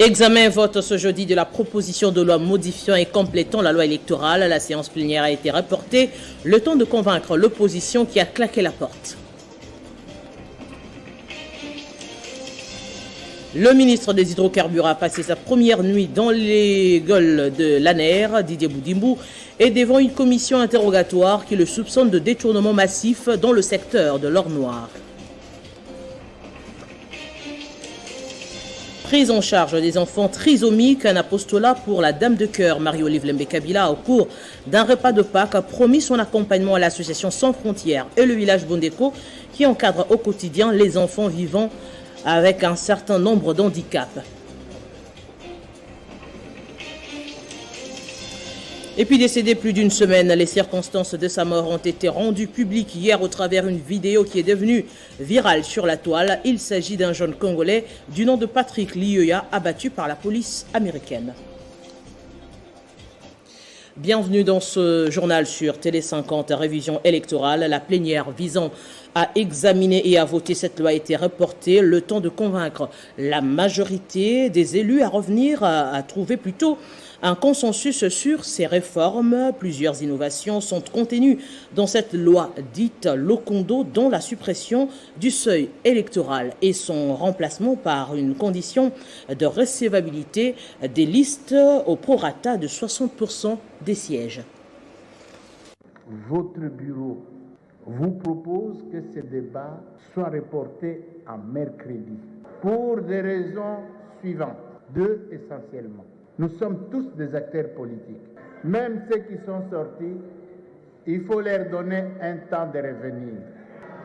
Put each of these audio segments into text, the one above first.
Examen et vote ce jeudi de la proposition de loi modifiant et complétant la loi électorale. La séance plénière a été reportée, le temps de convaincre l'opposition qui a claqué la porte. Le ministre des Hydrocarbures a passé sa première nuit dans les geôles de l'ANER, Didier Boudimbou, est devant une commission interrogatoire qui le soupçonne de détournement massif dans le secteur de l'or noir. Prise en charge des enfants trisomiques, un apostolat pour la Dame de Cœur, Marie-Olive Lembe-Kabila, au cours d'un repas de Pâques, a promis son accompagnement à l'association Sans Frontières et le village Bondeko, qui encadre au quotidien les enfants vivant avec un certain nombre d'handicaps. Et puis décédé plus d'une semaine, les circonstances de sa mort ont été rendues publiques hier au travers d'une vidéo qui est devenue virale sur la toile. Il s'agit d'un jeune Congolais du nom de Patrick Lioya, abattu par la police américaine. Bienvenue dans ce journal sur Télé 50, révision électorale. La plénière visant à examiner et à voter cette loi a été reportée. Le temps de convaincre la majorité des élus à revenir à trouver plutôt un consensus sur ces réformes. Plusieurs innovations sont contenues dans cette loi dite Lokondo, dont la suppression du seuil électoral et son remplacement par une condition de recevabilité des listes au prorata de 60% des sièges. Votre bureau vous propose que ce débat soit reporté à mercredi pour des raisons suivantes, deux essentiellement. Nous sommes tous des acteurs politiques. Même ceux qui sont sortis, il faut leur donner un temps de revenir.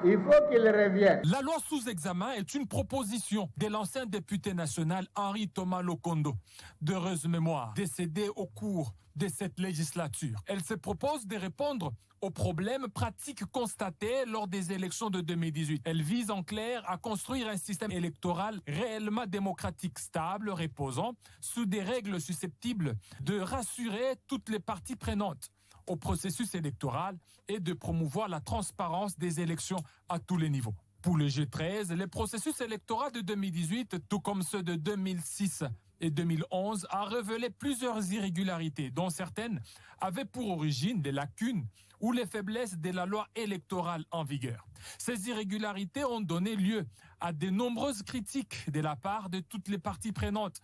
Il faut qu'ils reviennent. La loi sous examen est une proposition de l'ancien député national Henri Thomas Lokondo, d'heureuse mémoire, décédé au cours de cette législature. Elle se propose de répondre aux problèmes pratiques constatés lors des élections de 2018. Elle vise en clair à construire un système électoral réellement démocratique, stable, reposant sous des règles susceptibles de rassurer toutes les parties prenantes au processus électoral et de promouvoir la transparence des élections à tous les niveaux. Pour le G13, les processus électoraux de 2018, tout comme ceux de 2006 et 2011, a révélé plusieurs irrégularités, dont certaines avaient pour origine des lacunes ou les faiblesses de la loi électorale en vigueur. Ces irrégularités ont donné lieu à de nombreuses critiques de la part de toutes les parties prenantes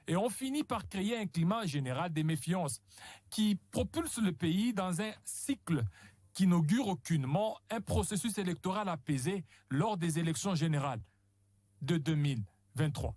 et ont fini par créer un climat général de méfiance qui propulse le pays dans un cycle qui n'augure aucunement un processus électoral apaisé lors des élections générales de 2023.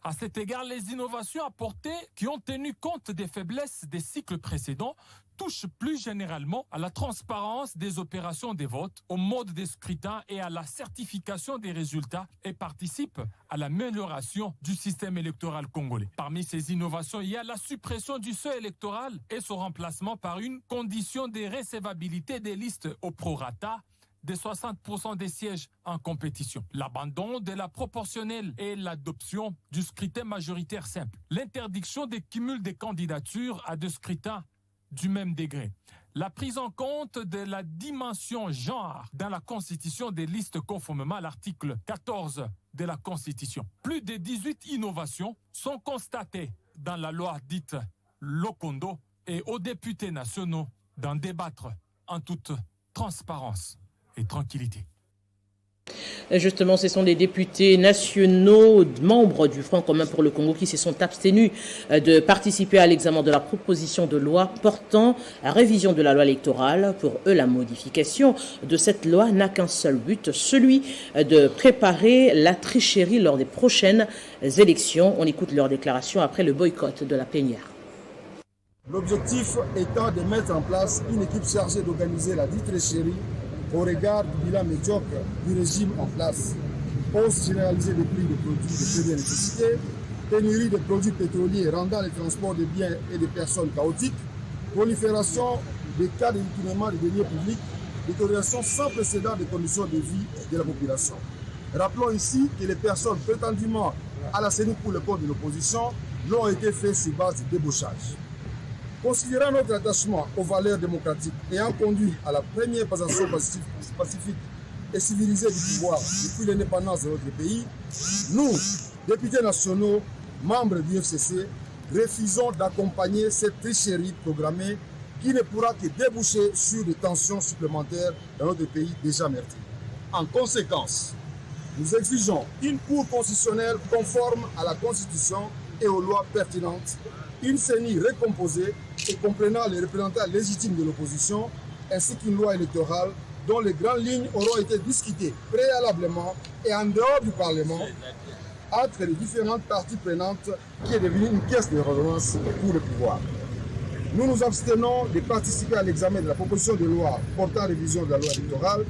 À cet égard, les innovations apportées qui ont tenu compte des faiblesses des cycles précédents touchent plus généralement à la transparence des opérations des votes, au mode de scrutin et à la certification des résultats et participent à l'amélioration du système électoral congolais. Parmi ces innovations, il y a la suppression du seuil électoral et son remplacement par une condition de recevabilité des listes au prorata de 60% des sièges en compétition, l'abandon de la proportionnelle et l'adoption du scrutin majoritaire simple, l'interdiction des cumuls des candidatures à des scrutins du même degré, la prise en compte de la dimension genre dans la constitution des listes conformément à l'article 14 de la Constitution. Plus de 18 innovations sont constatées dans la loi dite Lokondo et aux députés nationaux d'en débattre en toute transparence et tranquillité. Justement, ce sont les députés nationaux, membres du Front commun pour le Congo, qui se sont abstenus de participer à l'examen de la proposition de loi portant à révision de la loi électorale. Pour eux, la modification de cette loi n'a qu'un seul but, celui de préparer la tricherie lors des prochaines élections. On écoute leur déclaration après le boycott de la plénière. L'objectif étant de mettre en place une équipe chargée d'organiser la dite tricherie au regard du bilan médiocre du régime en place. Hausse généralisée des prix des produits de première nécessité, pénurie de produits pétroliers rendant le transport des biens et des personnes chaotique, prolifération des cas de détournement des deniers publics, détérioration sans précédent des conditions de vie de la population. Rappelons ici que les personnes prétendument à la CENI pour le compte de l'opposition n'ont été faits sur base de débauchage. Considérant notre attachement aux valeurs démocratiques ayant conduit à la première passation pacifique et civilisée du pouvoir depuis l'indépendance de notre pays, nous, députés nationaux, membres du FCC, refusons d'accompagner cette tricherie programmée qui ne pourra que déboucher sur des tensions supplémentaires dans notre pays déjà meurtri. En conséquence, nous exigeons une Cour constitutionnelle conforme à la Constitution et aux lois pertinentes, une CENI recomposée et comprenant les représentants légitimes de l'opposition, ainsi qu'une loi électorale dont les grandes lignes auront été discutées préalablement et en dehors du Parlement entre les différentes parties prenantes qui est devenue une caisse de résonance pour le pouvoir. Nous nous abstenons de participer à l'examen de la proposition de loi portant révision de la loi électorale.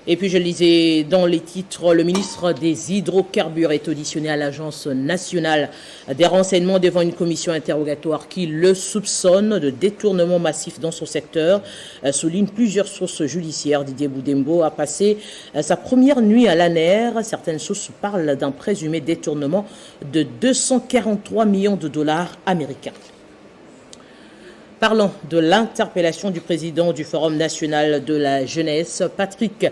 Et puis je lisais dans les titres, le ministre des Hydrocarbures est auditionné à l'Agence nationale des renseignements devant une commission interrogatoire qui le soupçonne de détournement massif dans son secteur. Souligne plusieurs sources judiciaires. Didier Boudembo a passé sa première nuit à l'ANER. Certaines sources parlent d'un présumé détournement de 243 millions de dollars américains. Parlant de l'interpellation du président du Forum national de la jeunesse, Patrick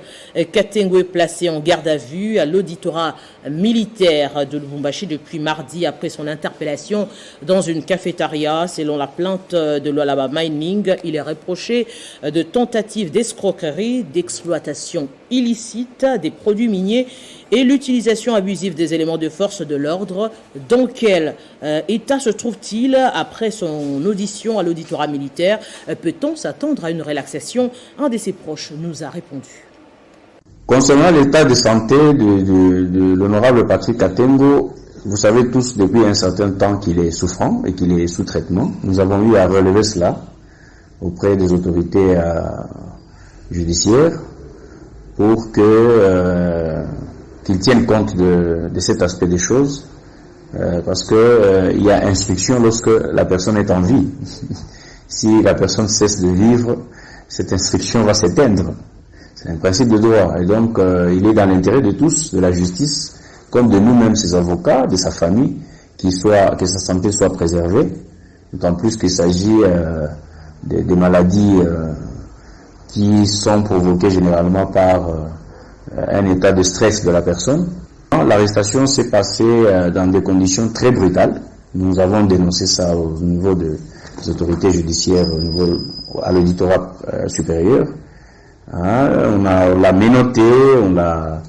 Katengwe, placé en garde à vue à l'auditorat militaire de Lubumbashi depuis mardi après son interpellation dans une cafétéria. Selon la plainte de Lualaba Mining, il est reproché de tentatives d'escroquerie, d'exploitation illicite des produits miniers et l'utilisation abusive des éléments de force de l'ordre. Dans quel état se trouve-t-il après son audition à l'auditorat militaire? Peut-on s'attendre à une relaxation? Un de ses proches nous a répondu. Concernant l'état de santé de l'honorable Patrick Katengo, vous savez tous depuis un certain temps qu'il est souffrant et qu'il est sous traitement. Nous avons eu à relever cela auprès des autorités judiciaires pour qu'ils tiennent compte de cet aspect des choses, parce que il y a instruction lorsque la personne est en vie. Si la personne cesse de vivre, cette instruction va s'éteindre. C'est un principe de droit. Et donc, il est dans l'intérêt de tous, de la justice, comme de nous-mêmes, ses avocats, de sa famille, que sa santé soit préservée. D'autant plus qu'il s'agit des maladies qui sont provoquées généralement par un état de stress de la personne. L'arrestation s'est passée dans des conditions très brutales. Nous avons dénoncé ça au niveau des autorités judiciaires, à l'auditorat supérieur. On l'a menotté, on l'a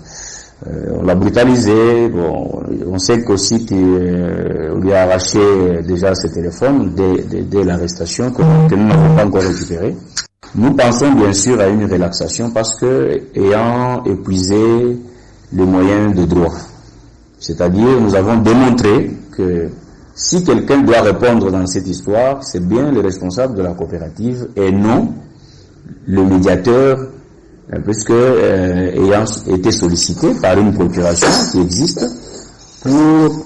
brutalisé. Bon, on sait qu'aussi qu'on lui a arraché déjà ses téléphones dès l'arrestation que nous n'avons pas encore récupéré. Nous pensons bien sûr à une relaxation parce que, ayant épuisé les moyens de droit, c'est-à-dire nous avons démontré que si quelqu'un doit répondre dans cette histoire, c'est bien le responsable de la coopérative et non le médiateur, puisque ayant été sollicité par une procuration qui existe pour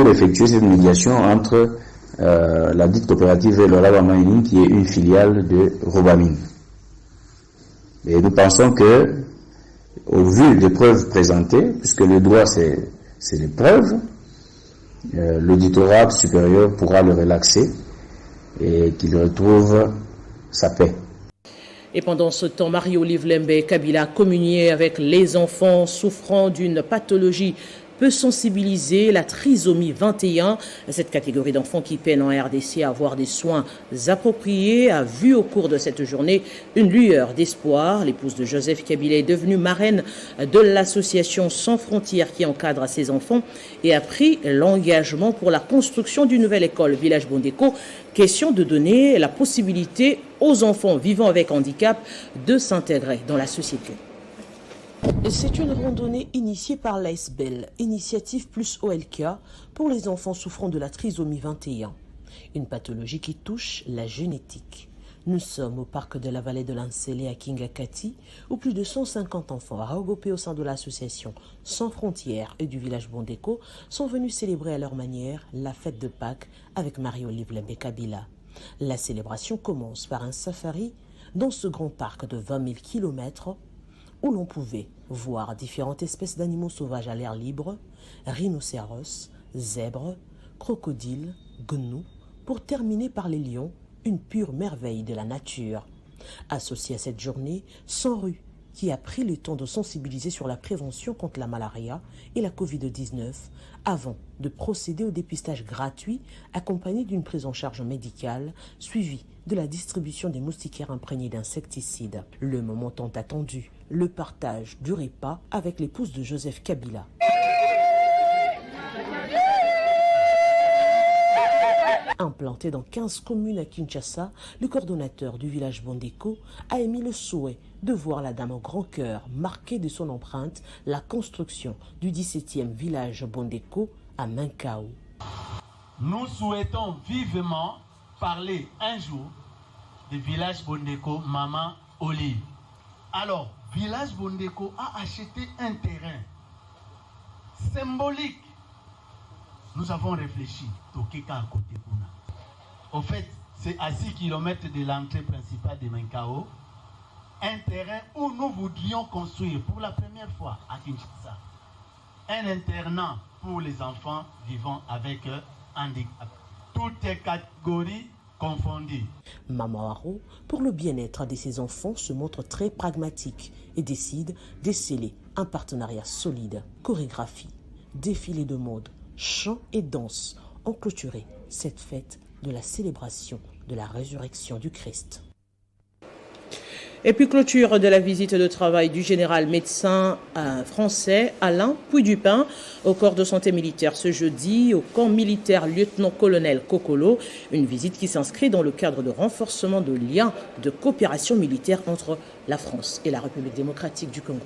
effectuer cette médiation entre la dite coopérative et le Lualaba Mining, qui est une filiale de Robamine. Et nous pensons que, au vu des preuves présentées, puisque le droit c'est les preuves, l'auditorat supérieur pourra le relaxer et qu'il retrouve sa paix. Et pendant ce temps, Marie-Olive Lembe Kabila a communié avec les enfants souffrant d'une pathologie peut sensibiliser la trisomie 21. Cette catégorie d'enfants qui peinent en RDC à avoir des soins appropriés a vu au cours de cette journée une lueur d'espoir. L'épouse de Joseph Kabila est devenue marraine de l'association Sans Frontières qui encadre ses enfants et a pris l'engagement pour la construction d'une nouvelle école Village Bondeko. Question de donner la possibilité aux enfants vivant avec handicap de s'intégrer dans la société. C'est une randonnée initiée par l'ASBEL, Initiative plus OLK, pour les enfants souffrant de la trisomie 21, une pathologie qui touche la génétique. Nous sommes au parc de la vallée de l'Ancélé à Kingakati, où plus de 150 enfants regroupés au sein de l'association Sans Frontières et du village Bondeko sont venus célébrer à leur manière la fête de Pâques avec Marie-Olive Lembe Kabila. La célébration commence par un safari dans ce grand parc de 20 000 km où l'on pouvait voir différentes espèces d'animaux sauvages à l'air libre, rhinocéros, zèbres, crocodiles, gnous, pour terminer par les lions, une pure merveille de la nature. Associé à cette journée, 100 rues qui a pris le temps de sensibiliser sur la prévention contre la malaria et la Covid-19 avant de procéder au dépistage gratuit accompagné d'une prise en charge médicale suivie de la distribution des moustiquaires imprégnés d'insecticides. Le moment tant attendu, le partage du repas avec l'épouse de Joseph Kabila. Implanté dans 15 communes à Kinshasa, le coordonnateur du village Bondeko a émis le souhait de voir la dame au grand cœur marquer de son empreinte la construction du 17e village Bondeko à Mankao. Nous souhaitons vivement parler un jour du village Bondeko Maman Olive. Alors, village Bondeko a acheté un terrain symbolique. Nous avons réfléchi, Tokeka à côté Puna. Au fait, c'est à 6 km de l'entrée principale de Mankao, un terrain où nous voudrions construire pour la première fois à Kinshasa un internat pour les enfants vivant avec handicap. Toutes les catégories confondues. Maman Haro, pour le bien-être de ses enfants, se montre très pragmatique et décide de sceller un partenariat solide. Chorégraphie, défilé de mode, chant et danse ont clôturé cette fête de la célébration de la résurrection du Christ. Et puis clôture de la visite de travail du général médecin français Alain Puydupin au corps de santé militaire ce jeudi au camp militaire lieutenant-colonel Kokolo, une visite qui s'inscrit dans le cadre de renforcement de liens de coopération militaire entre la France et la République démocratique du Congo.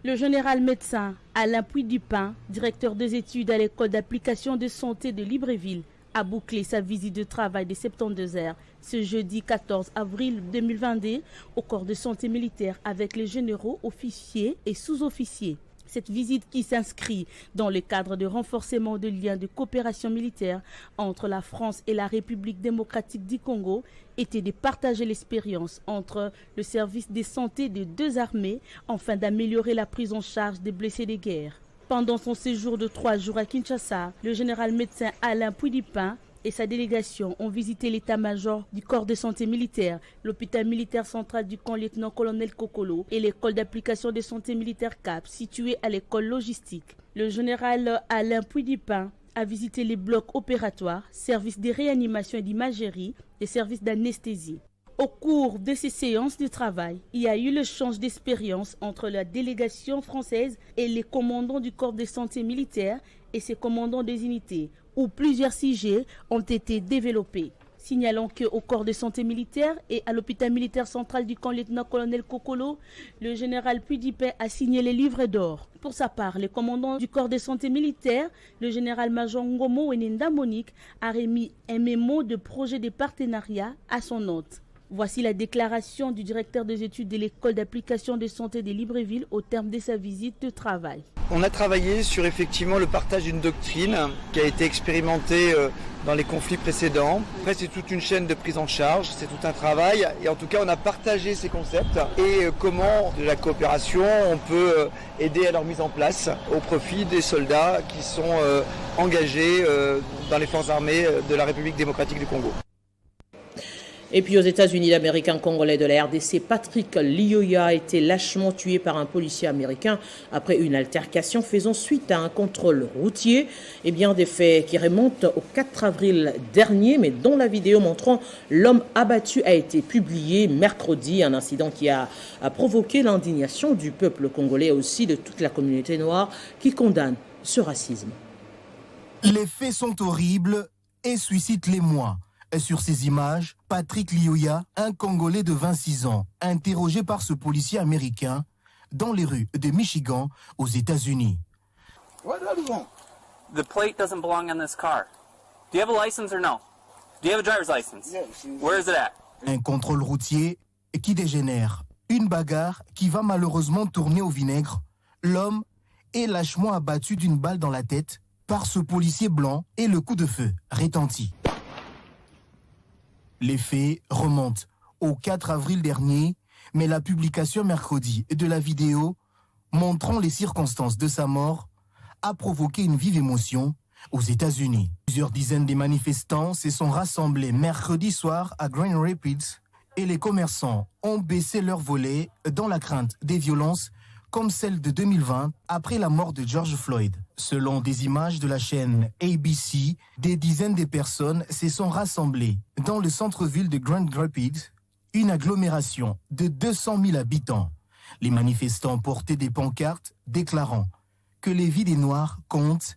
Le général médecin Alain Puydupin, directeur des études à l'école d'application de santé de Libreville, a bouclé sa visite de travail de 72 heures ce jeudi 14 avril 2022 au corps de santé militaire avec les généraux, officiers et sous-officiers. Cette visite qui s'inscrit dans le cadre de renforcement de liens de coopération militaire entre la France et la République démocratique du Congo était de partager l'expérience entre le service de santé des deux armées afin d'améliorer la prise en charge des blessés de guerre. Pendant son séjour de 3 jours à Kinshasa, le général médecin Alain Puydupin et sa délégation ont visité l'état-major du corps de santé militaire, l'hôpital militaire central du camp lieutenant-colonel Kokolo et l'école d'application de santé militaire CAP située à l'école logistique. Le général Alain Puydupin a visité les blocs opératoires, services de réanimation et d'imagerie et services d'anesthésie. Au cours de ces séances de travail, il y a eu l'échange d'expérience entre la délégation française et les commandants du corps de santé militaire et ses commandants des unités, où plusieurs sujets ont été développés. Signalons qu'au corps de santé militaire et à l'hôpital militaire central du camp lieutenant-colonel Kokolo, le général Puydupin a signé les livres d'or. Pour sa part, le commandant du corps de santé militaire, le général-major Ngomo Wenenda Monique, a remis un mémo de projet de partenariat à son hôte. Voici la déclaration du directeur des études de l'école d'application de santé de Libreville au terme de sa visite de travail. On a travaillé sur effectivement le partage d'une doctrine qui a été expérimentée dans les conflits précédents. Après, c'est toute une chaîne de prise en charge, c'est tout un travail. Et en tout cas, on a partagé ces concepts et comment de la coopération on peut aider à leur mise en place au profit des soldats qui sont engagés dans les forces armées de la République démocratique du Congo. Et puis aux États-Unis, l'Américain congolais de la RDC, Patrick Lioya, a été lâchement tué par un policier américain après une altercation faisant suite à un contrôle routier. Et bien des faits qui remontent au 4 avril dernier, mais dont la vidéo montrant l'homme abattu a été publiée mercredi. Un incident qui a provoqué l'indignation du peuple congolais et aussi de toute la communauté noire qui condamne ce racisme. Les faits sont horribles et suscitent l'émoi. Sur ces images, Patrick Lioya, un Congolais de 26 ans, interrogé par ce policier américain dans les rues de Michigan, aux États-Unis. The plate doesn't belong on this car. Do you have a license or no? Do you have a driver's license? Where is it at? Un contrôle routier qui dégénère. Une bagarre qui va malheureusement tourner au vinaigre. L'homme est lâchement abattu d'une balle dans la tête par ce policier blanc et le coup de feu retentit. Les faits remontent au 4 avril dernier, Mais la publication mercredi de la vidéo montrant les circonstances de sa mort a provoqué une vive émotion aux États-Unis. Plusieurs dizaines de manifestants se sont rassemblés mercredi soir à Grand Rapids et les commerçants ont baissé leurs volets dans la crainte des violences comme celle de 2020 après la mort de George Floyd. Selon des images de la chaîne ABC, des dizaines de personnes se sont rassemblées dans le centre-ville de Grand Rapids, une agglomération de 200 000 habitants. Les manifestants portaient des pancartes déclarant que les vies des Noirs comptent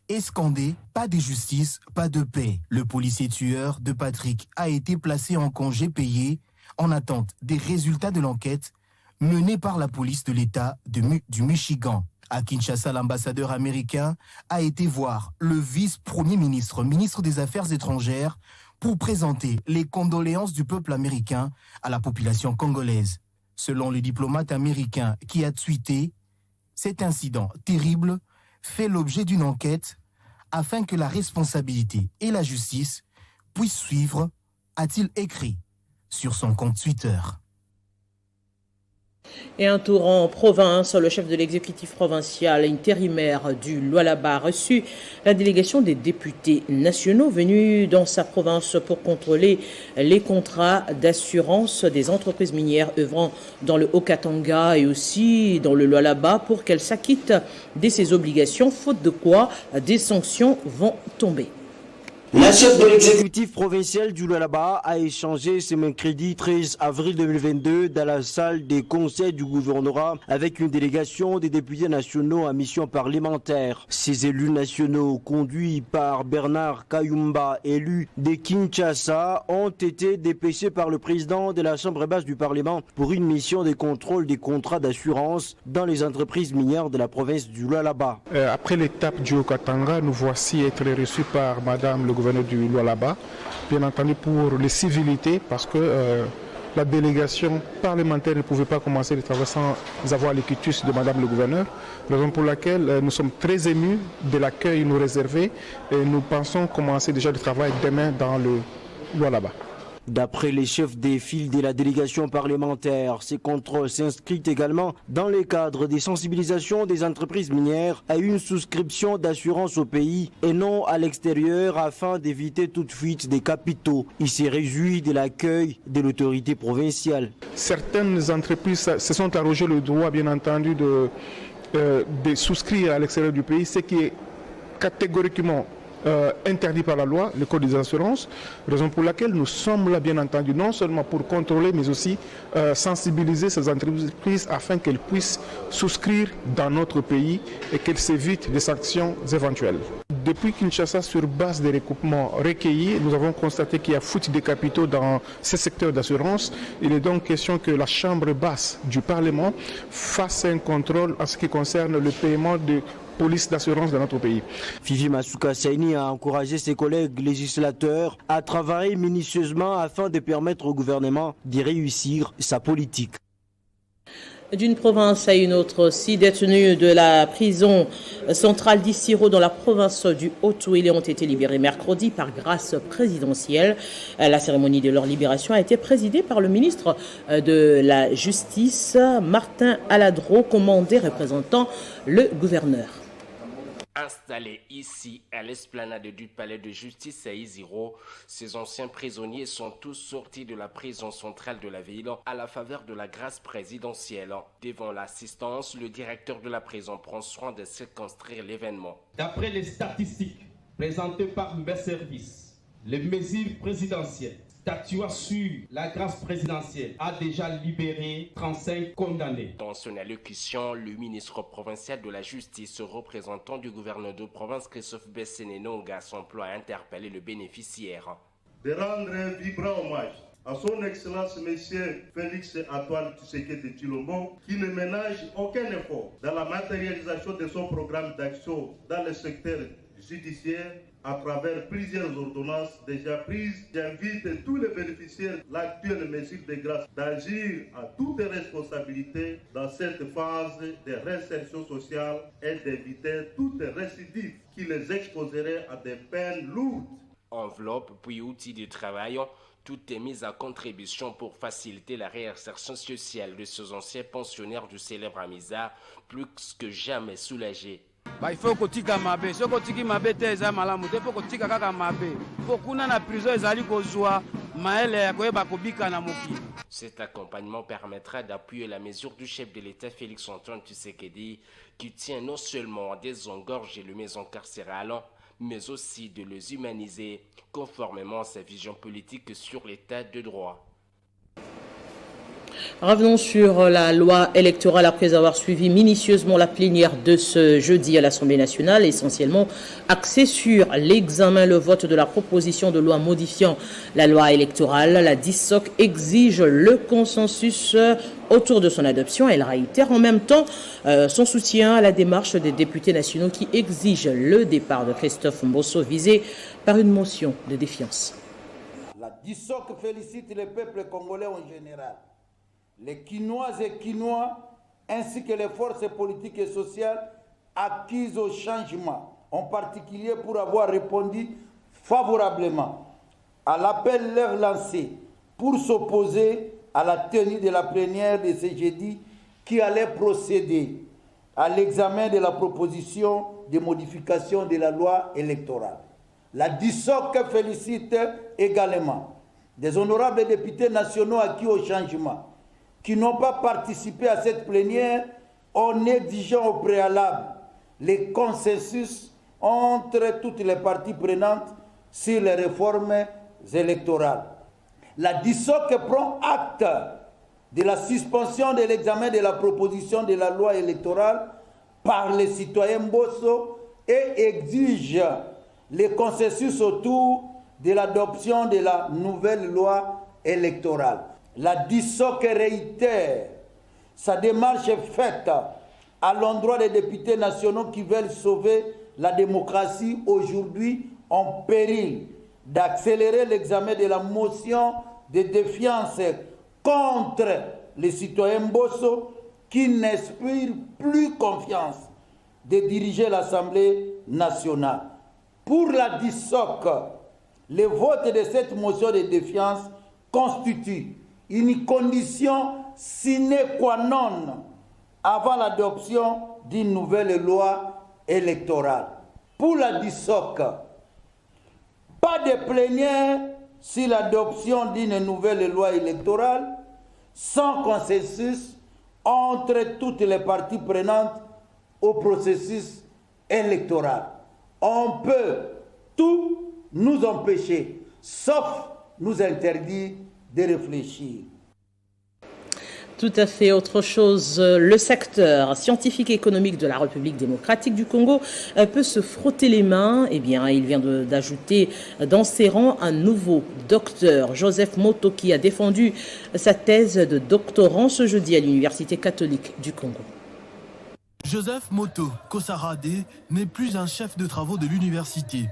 et scandaient « Pas de justice, pas de paix ». Le policier tueur de Patrick a été placé en congé payé en attente des résultats de l'enquête menée par la police de l'État du Michigan. À Kinshasa, l'ambassadeur américain a été voir le vice-premier ministre, ministre des Affaires étrangères, pour présenter les condoléances du peuple américain à la population congolaise. Selon le diplomate américain qui a tweeté, cet incident terrible fait l'objet d'une enquête afin que la responsabilité et la justice puissent suivre, a-t-il écrit sur son compte Twitter. Et un tour en province, le chef de l'exécutif provincial intérimaire du Lualaba a reçu la délégation des députés nationaux venus dans sa province pour contrôler les contrats d'assurance des entreprises minières œuvrant dans le Haut-Katanga et aussi dans le Lualaba pour qu'elles s'acquittent de ses obligations, faute de quoi des sanctions vont tomber. La chef de l'exécutif provincial du Lualaba a échangé ce mercredi 13 avril 2022 dans la salle des conseils du gouvernorat avec une délégation des députés nationaux à mission parlementaire. Ces élus nationaux, conduits par Bernard Kayumba, élu de Kinshasa, ont été dépêchés par le président de la Chambre basse du Parlement pour une mission de contrôle des contrats d'assurance dans les entreprises minières de la province du Lualaba. Après l'étape du Haut-Katanga, nous voici être reçus par Madame le gouverneur du Lualaba, bien entendu pour les civilités, parce que la délégation parlementaire ne pouvait pas commencer le travail sans avoir le quitus de Madame le gouverneur, raison pour laquelle nous sommes très émus de l'accueil nous réservé et nous pensons commencer déjà le travail demain dans le Lualaba. D'après les chefs des files de la délégation parlementaire, ces contrôles s'inscrivent également dans le cadre des sensibilisations des entreprises minières à une souscription d'assurance au pays et non à l'extérieur afin d'éviter toute fuite des capitaux. Il s'est réjoui de l'accueil de l'autorité provinciale. Certaines entreprises se sont arrogées le droit, bien entendu, de souscrire à l'extérieur du pays, ce qui est catégoriquement interdit par la loi, le code des assurances, raison pour laquelle nous sommes là bien entendu non seulement pour contrôler mais aussi sensibiliser ces entreprises afin qu'elles puissent souscrire dans notre pays et qu'elles s'évitent des sanctions éventuelles. Depuis Kinshasa, sur base des recoupements recueillis, nous avons constaté qu'il y a fuite des capitaux dans ce secteur d'assurance. Il est donc question que la Chambre basse du Parlement fasse un contrôle en ce qui concerne le paiement de police d'assurance de notre pays. Fifi Masuka Saini a encouragé ses collègues législateurs à travailler minutieusement afin de permettre au gouvernement d'y réussir sa politique. D'une province à une autre, 6 détenus de la prison centrale d'Issiro dans la province du Haut-Touélé ont été libérés mercredi par grâce présidentielle. La cérémonie de leur libération a été présidée par le ministre de la Justice, Martin Aladro, commandé représentant le gouverneur. Installés ici à l'esplanade du palais de justice à Isiro, ces anciens prisonniers sont tous sortis de la prison centrale de la ville à la faveur de la grâce présidentielle. Devant l'assistance, le directeur de la prison prend soin de circonscrire l'événement. D'après les statistiques présentées par mes services, les mesures présidentielles statuant sur la grâce présidentielle a déjà libéré 35 condamnés. Dans son allocution, le ministre provincial de la Justice, représentant du gouverneur de province Christophe Besséné-Nonga, s'emploie à interpeller le bénéficiaire. De rendre un vibrant hommage à son Excellence Monsieur Félix Antoine Tshisekedi Tshilombo, qui ne ménage aucun effort dans la matérialisation de son programme d'action dans le secteur judiciaire à travers plusieurs ordonnances déjà prises. J'invite tous les bénéficiaires de l'actuelle mesure de grâce d'agir à toutes responsabilités dans cette phase de réinsertion sociale et d'éviter toute récidive qui les exposerait à des peines lourdes. Enveloppe puis outils de travail, Tout est mis à contribution pour faciliter la réinsertion sociale de ces anciens pensionnaires du célèbre Amisa, plus que jamais soulagés. Il faut que tu mabe, so que tu mabe te za malamu, il faut que tu kaka mabe. Pour qu'on na prison ezali kozwa maele koyeba kobika na moki. Cet accompagnement permettra d'appuyer la mesure du chef de l'État Félix-Antoine Tshisekedi, qui tient non seulement à désengorger les maisons carcérales, mais aussi de les humaniser, conformément à sa vision politique sur l'état de droit. Revenons sur la loi électorale après avoir suivi minutieusement la plénière de ce jeudi à l'Assemblée nationale, essentiellement axée sur l'examen, le vote de la proposition de loi modifiant la loi électorale. La DISOC exige le consensus autour de son adoption. Elle réitère en même temps son soutien à la démarche des députés nationaux qui exigent le départ de Christophe Mbosso visé par une motion de défiance. La DISOC félicite le peuple congolais en général, les Quinoises et Quinois, ainsi que les forces politiques et sociales acquises au changement, en particulier pour avoir répondu favorablement à l'appel leur lancé pour s'opposer à la tenue de la plénière de ce jeudi qui allait procéder à l'examen de la proposition de modification de la loi électorale. La DISOC félicite également des honorables députés nationaux acquis au changement qui n'ont pas participé à cette plénière en exigeant au préalable les consensus entre toutes les parties prenantes sur les réformes électorales. La DISOC prend acte de la suspension de l'examen de la proposition de la loi électorale par les citoyens Mbosso et exige les consensus autour de l'adoption de la nouvelle loi électorale. La DISOC réitère sa démarche faite à l'endroit des députés nationaux qui veulent sauver la démocratie aujourd'hui en péril, d'accélérer l'examen de la motion de défiance contre les citoyens Mbosso qui n'inspirent plus confiance de diriger l'Assemblée nationale. Pour la DISOC, le vote de cette motion de défiance constitue une condition sine qua non avant l'adoption d'une nouvelle loi électorale. Pour la DISOC, pas de plénière sur l'adoption d'une nouvelle loi électorale sans consensus entre toutes les parties prenantes au processus électoral. On peut tout nous empêcher, sauf nous interdire de réfléchir. Tout à fait autre chose. Le secteur scientifique et économique de la République démocratique du Congo peut se frotter les mains. Eh bien, il vient d'ajouter dans ses rangs un nouveau docteur, Joseph Moto, qui a défendu sa thèse de doctorant ce jeudi à l'Université catholique du Congo. Joseph Moto Kosarade n'est plus un chef de travaux de l'université.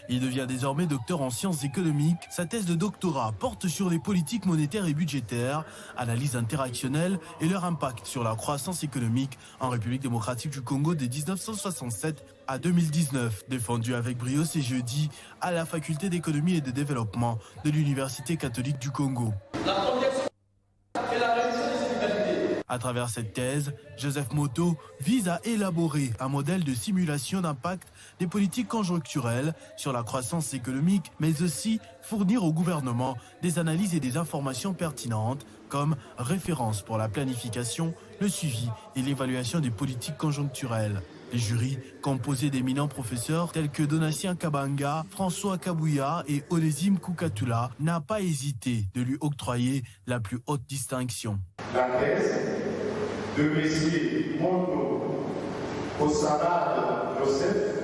Il devient désormais docteur en sciences économiques. Sa thèse de doctorat porte sur les politiques monétaires et budgétaires, analyse interactionnelle et leur impact sur la croissance économique en République démocratique du Congo de 1967 à 2019. Défendu avec brio ce jeudi à la faculté d'économie et de développement de l'Université catholique du Congo. À travers cette thèse, Joseph Moto vise à élaborer un modèle de simulation d'impact des politiques conjoncturelles sur la croissance économique, mais aussi fournir au gouvernement des analyses et des informations pertinentes comme référence pour la planification, le suivi et l'évaluation des politiques conjoncturelles. Les jurys, composés d'éminents professeurs tels que Donatien Kabanga, François Kabouya et Onésime Koukatula, n'a pas hésité de lui octroyer la plus haute distinction. La thèse de M. Moto Kosarade Joseph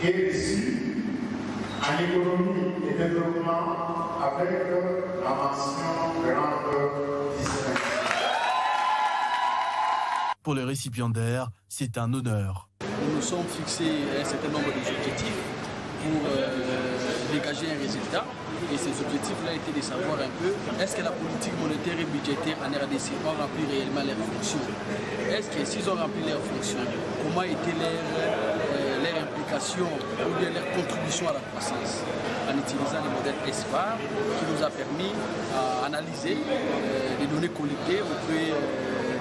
est reçue en économie et développement avec la mention grande distinction. Pour les récipiendaires, c'est un honneur. Nous nous sommes fixés un certain nombre d'objectifs pour dégager un résultat. Et ces objectifs-là étaient de savoir un peu, est-ce que la politique monétaire et budgétaire en RDC ont rempli réellement leurs fonctions? Est-ce que s'ils ont rempli leurs fonctions, comment était leur implication implication ou bien leur contribution à la croissance en utilisant les modèles ESPAR qui nous a permis d'analyser les données collectées auprès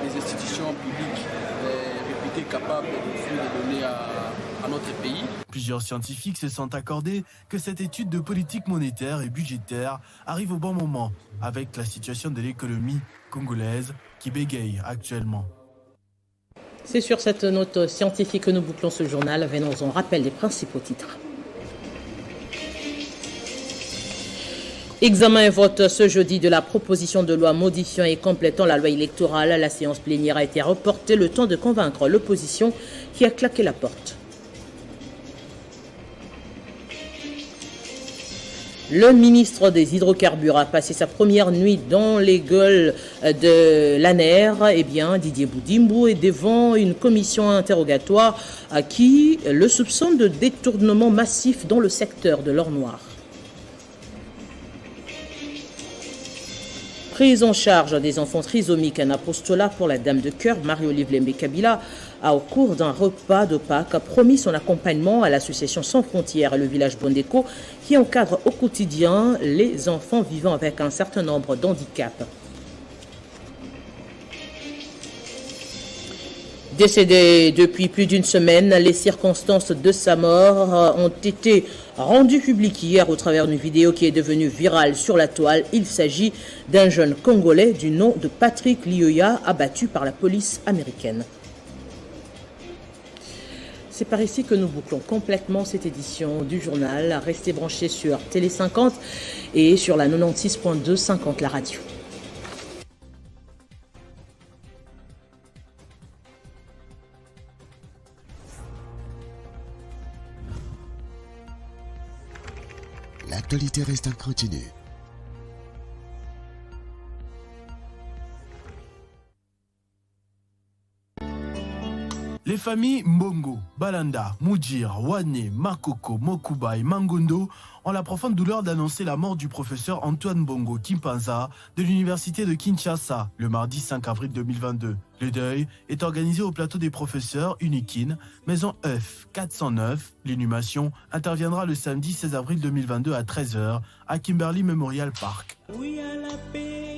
des institutions publiques réputées capables d'offrir des données à notre pays. Plusieurs scientifiques se sont accordés que cette étude de politique monétaire et budgétaire arrive au bon moment avec la situation de l'économie congolaise qui bégaye actuellement. C'est sur cette note scientifique que nous bouclons ce journal. Venons-en rappel des principaux titres. Examen et vote ce jeudi de la proposition de loi modifiant et complétant la loi électorale. La séance plénière a été reportée, le temps de convaincre l'opposition qui a claqué la porte. Le ministre des Hydrocarbures a passé sa première nuit dans les gueules de l'ANER. Didier Boudimbo est devant une commission interrogatoire qui le soupçonne de détournement massif dans le secteur de l'or noir. Prise en charge des enfants trisomiques, un apostolat pour la Dame de Cœur. Marie-Olive Lembe-Kabila a, au cours d'un repas de Pâques, promis son accompagnement à l'association Sans Frontières et le village Bondeko qui encadre au quotidien les enfants vivant avec un certain nombre d'handicaps. Décédé depuis plus d'une semaine, les circonstances de sa mort ont été rendues publiques hier au travers d'une vidéo qui est devenue virale sur la toile. Il s'agit d'un jeune Congolais du nom de Patrick Lioya, abattu par la police américaine. C'est par ici que nous bouclons complètement cette édition du journal. Restez branchés sur Télé 50 et sur la 96.2 50 la radio. L'actualité reste en continu. Les familles Mbongo, Balanda, Moudjir, Wane, Makoko, Mokuba et Mangondo ont la profonde douleur d'annoncer la mort du professeur Antoine Bongo Kimpanza de l'université de Kinshasa le mardi 5 avril 2022. Le deuil est organisé au plateau des professeurs Unikin, Maison F 409. L'inhumation interviendra le samedi 16 avril 2022 à 13h à Kimberley Memorial Park. Oui à la paix.